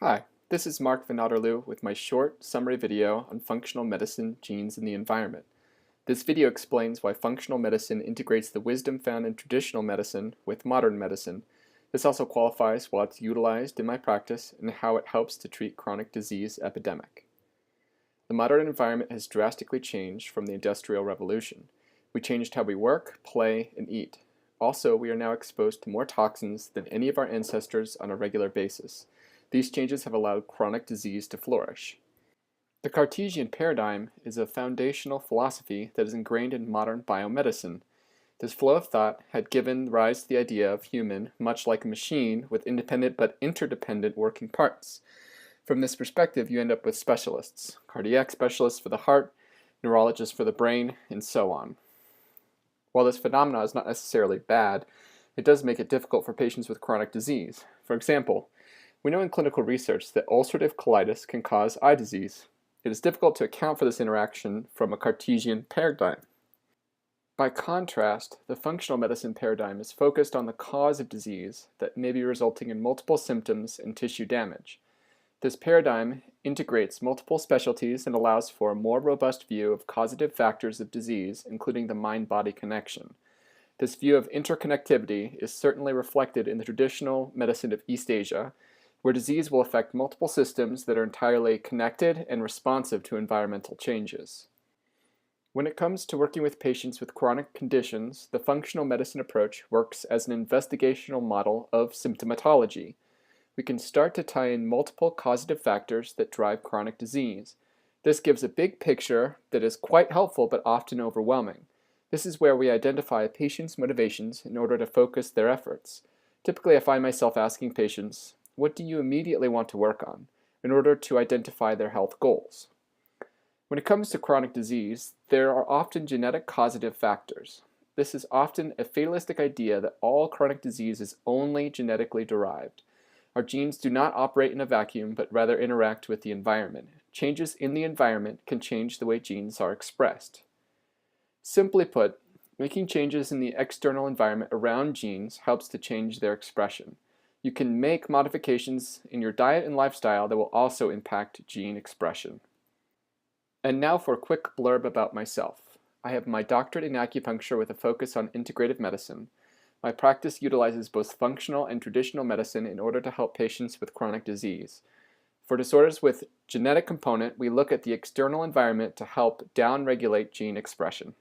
Hi, this is Mark Van Otterloo with my short summary video on functional medicine, genes, and the environment. This video explains why functional medicine integrates the wisdom found in traditional medicine with modern medicine. This also qualifies while it's utilized in my practice and how it helps to treat chronic disease epidemic. The modern environment has drastically changed from the Industrial Revolution. We changed how we work, play, and eat. Also, we are now exposed to more toxins than any of our ancestors on a regular basis. These changes have allowed chronic disease to flourish. The Cartesian paradigm is a foundational philosophy that is ingrained in modern biomedicine. This flow of thought had given rise to the idea of human much like a machine with independent but interdependent working parts. From this perspective, you end up with specialists, cardiac specialists for the heart, neurologists for the brain, and so on. While this phenomenon is not necessarily bad, it does make it difficult for patients with chronic disease. For example, we know in clinical research that ulcerative colitis can cause eye disease. It is difficult to account for this interaction from a Cartesian paradigm. By contrast, the functional medicine paradigm is focused on the cause of disease that may be resulting in multiple symptoms and tissue damage. This paradigm integrates multiple specialties and allows for a more robust view of causative factors of disease, including the mind-body connection. This view of interconnectivity is certainly reflected in the traditional medicine of East Asia, where disease will affect multiple systems that are entirely connected and responsive to environmental changes. When it comes to working with patients with chronic conditions, the functional medicine approach works as an investigational model of symptomatology. We can start to tie in multiple causative factors that drive chronic disease. This gives a big picture that is quite helpful but often overwhelming. This is where we identify a patient's motivations in order to focus their efforts. Typically, I find myself asking patients, what do you immediately want to work on, in order to identify their health goals? When it comes to chronic disease, there are often genetic causative factors. This is often a fatalistic idea that all chronic disease is only genetically derived. Our genes do not operate in a vacuum, but rather interact with the environment. Changes in the environment can change the way genes are expressed. Simply put, making changes in the external environment around genes helps to change their expression. You can make modifications in your diet and lifestyle that will also impact gene expression. And now for a quick blurb about myself. I have my doctorate in acupuncture with a focus on integrative medicine. My practice utilizes both functional and traditional medicine in order to help patients with chronic disease. For disorders with genetic component, we look at the external environment to help downregulate gene expression.